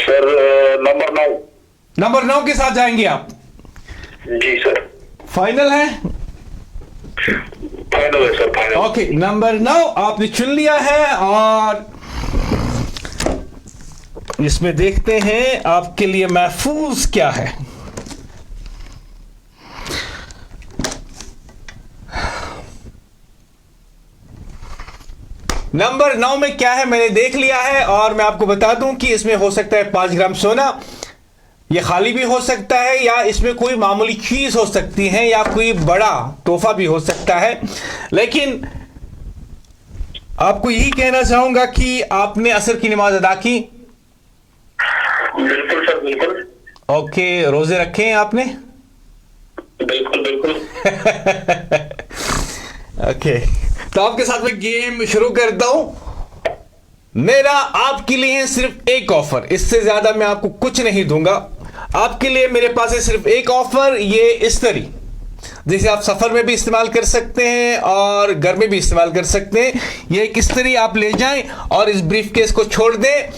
Sir number 9। Number 9 के साथ जाएंगे आप? जी सर। फाइनल है? फाइनल है सर, फाइनल। ओके, नंबर 9 आपने चुन लिया है और इसमें देखते हैं आपके लिए महफूज क्या है। नंबर 9 में क्या है मैंने देख लिया है और मैं आपको बता दूं कि इसमें हो सकता है 5 ग्राम सोना, ये खाली भी हो सकता है या इसमें कोई मामूली चीज हो सकती है या कोई बड़ा तोहफा भी हो सकता है। लेकिन आपको यही कहना चाहूंगा कि आपने असर की नमाज अदा की? बिल्कुल सर, बिल्कुल। ओके, रोजे रखे हैं आपने? बिल्कुल बिल्कुल। ओके, तो आपके साथ में गेम शुरू करता हूं। मेरा आपके लिए सिर्फ एक ऑफर, इससे ज्यादा मैं आपको कुछ नहीं दूंगा। आपके लिए मेरे पास है सिर्फ एक ऑफर, ये इस्त्री, जिसे आप सफर में भी इस्तेमाल कर सकते हैं और घर में भी इस्तेमाल कर सकते हैं। ये एक इस्त्री आप ले जाएं और इस ब्रीफकेस को छोड़ दें।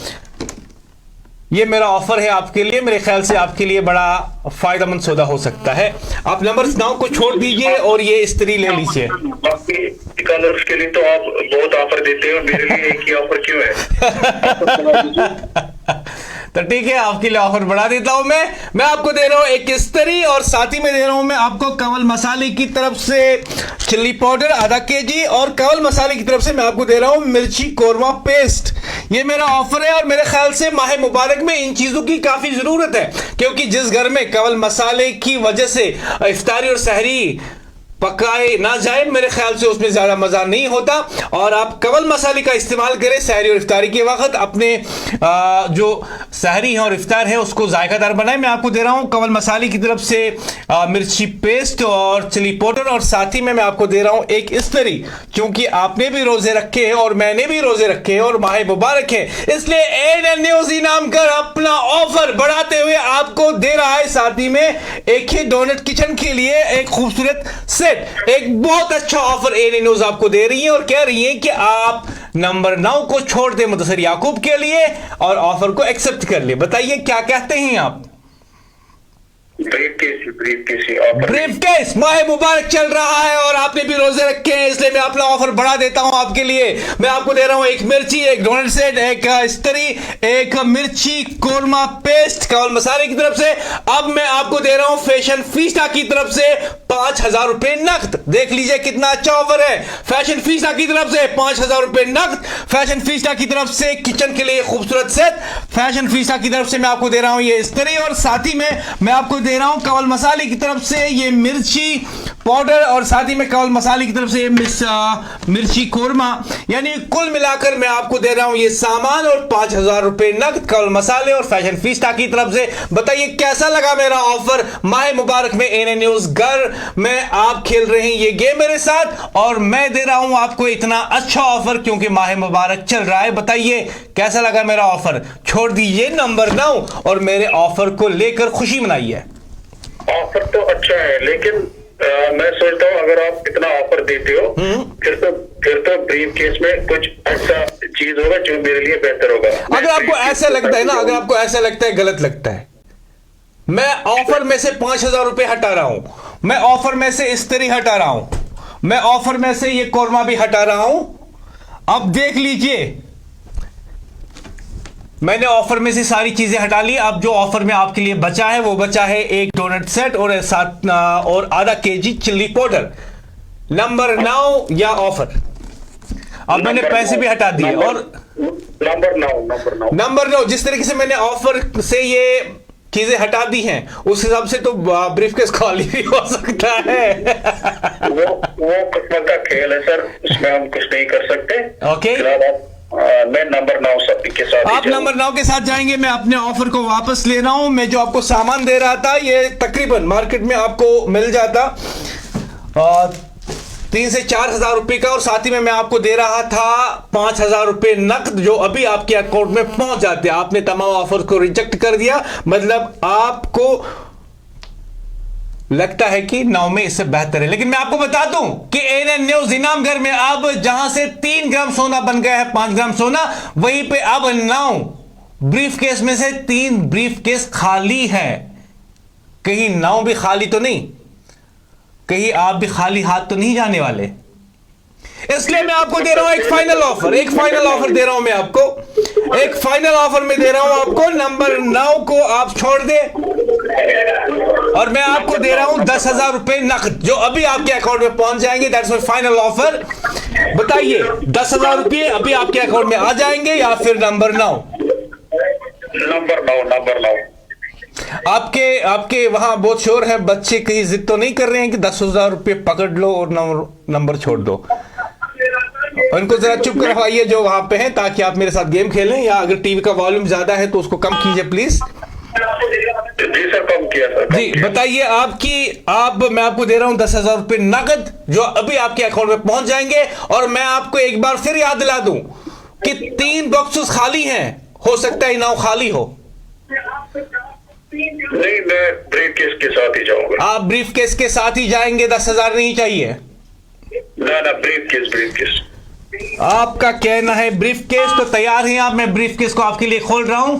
ये मेरा ऑफर है आपके लिए, मेरे ख्याल से आपके लिए बड़ा फायदेमंद सौदा हो सकता है। आप नंबर 9 को छोड़ दीजिए और ये इस्त्री ले लीजिए। बाकी कलर्स के लिए तो आप बहुत ऑफर देते हो, मेरे लिए एक ही ऑफर क्यों है? तो ठीक है, आपके लिए ऑफर बढ़ा देता हूं मैं आपको दे रहा हूं एक इस्त्री और साथ ही में दे रहा हूं मैं आपको कंवल मसाले की तरफ से चिल्ली पाउडर आधा केजी और कंवल मसाले की तरफ से मैं आपको दे रहा हूं मिर्ची कोरमा पेस्ट। ये मेरा ऑफर है और मेरे ख्याल से माह मुबारक में इन चीजों की काफी जरूरत है, क्योंकि जिस घर में कंवल मसाले की वजह से इफ्तारी और सहरी पकाए ना जाए, मेरे ख्याल से उसमें ज्यादा मजा नहीं होता। और आप कंवल मसाले का इस्तेमाल करें सहरी और इफ्तारी के वक्त, अपने जो सहरी है और इफ्तार है उसको जायकादार बनाए। मैं आपको दे रहा हूं कंवल मसाले की तरफ से मिर्ची पेस्ट और चिली पाउडर और साथ ही में मैं आपको दे रहा हूं एक इस्त्री। क्योंकि आपने भी रोजे रखे हैं और मैंने भी रोजे रखे हैं और माह मुबारक है, इसलिए एएनएन न्यूज़ इनाम कर अपना ऑफर बढ़ाते हुए आपको दे रहा है साथ ही में एक ही डोनट किचन के लिए एक खूबसूरत एक बहुत अच्छा ऑफर एएनएन न्यूज़ आपको दे रही है और कह रही है कि आप नंबर 9 को छोड़ दे मुदस्सिर याकूब के लिए और ऑफर को एक्सेप्ट कर ले। बताइए क्या कहते हैं आप? ब्रीफकेस माह मुबारक चल रहा है और आपने भी रोजे रखे हैं, इसलिए मैं अपना ऑफर बढ़ा देता हूं आपके लिए। मैं आपको दे रहा हूं एक मिर्ची, एक डोनट सेट, एक इस्त्री, एक मिर्ची कोरमा पेस्ट कंवल मसाले की तरफ से। अब मैं आपको दे रहा हूं फैशन फीस्टा की तरफ से 5,000 रुपए नकद। देख लीजिए कितना अच्छा ऑफर है। फैशन फीस्टा की तरफ से 5,000 रुपए नकद, फैशन फीस्टा की तरफ से किचन के लिए खूबसूरत सेट, फैशन फीस्टा की तरफ से मैं आपको दे रहा हूं ये इस्त्री और साथ ही में मैं आपको दे रहा हूं कंवल मसाले की तरफ से ये मिर्ची पाउडर और साथ ही में कंवल मसाले की तरफ से ये मिर्ची कोरमा। यानी कुल मिलाकर मैं आपको दे रहा हूं ये सामान और 5,000 रुपए नकद कंवल मसाले और फैशन फीस्टा की तरफ से। बताइए कैसा लगा मेरा ऑफर? माह मुबारक में एएनएन न्यूज़ घर में आप खेल रहे हैं ये गेम मेरे साथ और मैं दे रहा हूं आपको इतना अच्छा ऑफर क्योंकि माह मुबारक चल रहा है। बताइए कैसा लगा मेरा ऑफर? छोड़ दीजिए नंबर 9 और मेरे ऑफर को लेकर खुशी मनाइए। ऑफर तो अच्छा है, लेकिन मैं सोचता हूँ अगर आप इतना ऑफर देते हो फिर तो ब्रीफ केस में कुछ ऐसा चीज होगा जो मेरे लिए बेहतर होगा। अगर आपको ऐसा लगता है ना, अगर आपको ऐसा लगता है गलत लगता है, मैं ऑफर में से 5,000 रुपए हटा रहा हूं, मैं ऑफर में से इस्त्री हटा रहा हूं, मैं ऑफर में से ये कोरमा भी हटा रहा हूं। अब देख लीजिए मैंने ऑफर में से सारी चीजें हटा ली। अब जो ऑफर में आपके लिए बचा है वो बचा है एक डोनट सेट और साथ और आधा केजी चिल्ली पाउडर। नंबर 9 या ऑफर? अब मैंने पैसे भी हटा दिए और नंबर 9 जिस तरीके से मैंने ऑफर से ये चीजें हटा दी हैं उस हिसाब से तो ब्रीफकेस खाली भी हो सकता है। वो किस्मत का खेल है सर, इसमें हम कुछ नहीं कर सकते। ओके, मैं नंबर 9 के साथ आप नंबर 9 के साथ जाएंगे। मैं अपने ऑफर को वापस ले रहा हूं। मैं जो आपको सामान दे रहा था ये तकरीबन मार्केट में आपको मिल जाता 3 से 4 हजार रुपए का और साथ ही में मैं आपको दे रहा था 5,000 रुपए नकद जो अभी आपके अकाउंट में पहुंच जाते। आपने तमाम ऑफर को रिजेक्ट कर दिया, मतलब आपको लगता है कि 9 में इससे बेहतर है। लेकिन मैं आपको बता दूं कि एएनएन न्यूज़ इनाम घर में अब जहां से 3 ग्राम सोना बन गया है 5 ग्राम सोना, वहीं पे अब 9 ब्रीफ केस में से 3 ब्रीफ केस खाली है, कहीं 9 भी खाली तो नहीं, कहीं आप भी खाली हाथ तो नहीं जाने वाले। इसलिए मैं आपको दे रहा हूं एक फाइनल ऑफर, एक फाइनल ऑफर दे रहा हूं मैं आपको, एक फाइनल ऑफर में दे रहा हूं आपको। नंबर 9 को आप छोड़ दे और मैं आपको दे रहा हूं 10,000 रुपए नकद, जो अभी आपके अकाउंट में पहुंच जाएंगे। That's my final offer. बताइए 10,000 रुपए अभी आपके अकाउंट में आ जाएंगे या फिर नंबर 9? नंबर 9। आपके वहां बहुत शोर है, बच्चे कहीं जिद तो नहीं कर रहे हैं कि 10,000 रुपए पकड़ लो और नंबर छोड़ दो? उनको जरा चुप करवाइए जो वहां पे हैं, ताकि आप मेरे साथ गेम खेलें। या अगर टीवी का वॉल्यूम ज्यादा है तो उसको कम कीजिए प्लीज। जी सर, कम किया सर। जी बताइए मैं आपको दे रहा हूं 10,000 रुपए नकद, जो अभी आपके अकाउंट में पहुंच जाएंगे। और मैं आपको एक बार फिर याद दिला दूं कि 3 बॉक्सेस खाली हैं, हो सकता है 9 खाली हो। नहीं, मैं ब्रीफ केस के साथ ही जाऊंगा। आप ब्रीफ केस के साथ ही जाएंगे? 10,000 नहीं चाहिए? ना, ब्रीफ केस। आपका कहना है ब्रीफ केस, तो तैयार हैं आप? मैं ब्रीफ केस को आपके लिए खोल रहा हूं।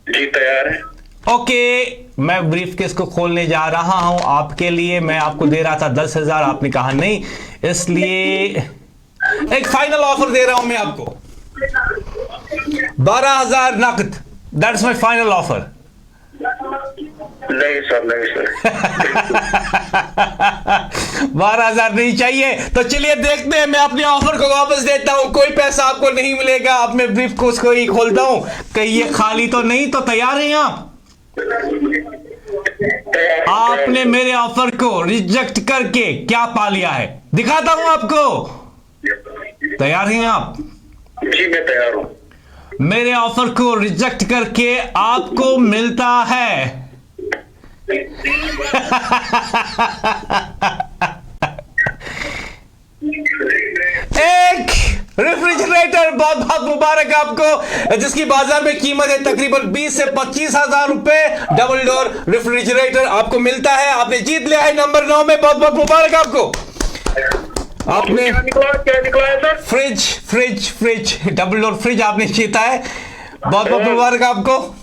जी तैयार है। ओके, मैं ब्रीफ केस को खोलने जा रहा हूं आपके लिए। मैं आपको दे रहा था 10,000, आपने कहा नहीं, इसलिए एक फाइनल ऑफर दे रहा हूं मैं आपको, 12,000 नकद। That's my final offer. नहीं सर 12,000 नहीं चाहिए? तो चलिए देखते हैं, मैं अपने ऑफर को वापस देता हूं। कोई पैसा आपको नहीं मिलेगा। अब मैं ब्रीफ केस को ही खोलता हूं, कहीं ये खाली तो नहीं। तो तैयार हैं आप? आपने मेरे ऑफर को रिजेक्ट करके क्या पा लिया है, दिखाता हूं आपको। तैयार हैं आप? जी मैं तैयार हूं। मेरे ऑफर को रिजेक्ट करके आपको मिलता है एक रेफ्रिजरेटर। बहुत बहुत मुबारक आपको, जिसकी बाजार में कीमत है तकरीबन 20 से 25,000 रुपए। डबल डोर रेफ्रिजरेटर आपको मिलता है। आपने जीत लिया है नंबर 9 में। बहुत बहुत मुबारक आपको। आपने क्या निकला है sir? Fridge double door fridge आपने जीता है। बहुत बहुत मुबारक आपको।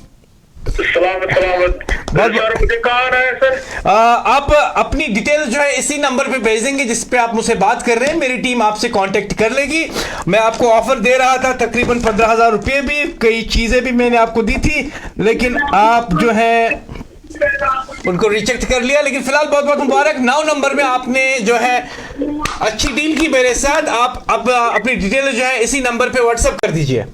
सलामत। मुझे कहाँ आना है सर? आप अपनी डिटेल जो है इसी नंबर पे भेजेंगे जिस पे आप मुझसे बात कर रहे हैं। मेरी टीम आपसे कांटेक्ट कर लेगी। मैं आपको ऑफर दे रहा था तकरीबन 15,000 रुपये भी, कई चीजें भी मैंने आपको दी थी, लेकिन आप जो है उनको रिजेक्ट कर लिया। लेकिन फिलहाल बहुत बहुत मुबारक। 9 नंबर में आपने जो है अच्छी डील की मेरे साथ। आप अपनी डिटेल जो है इसी नंबर पे व्हाट्सएप कर दीजिए।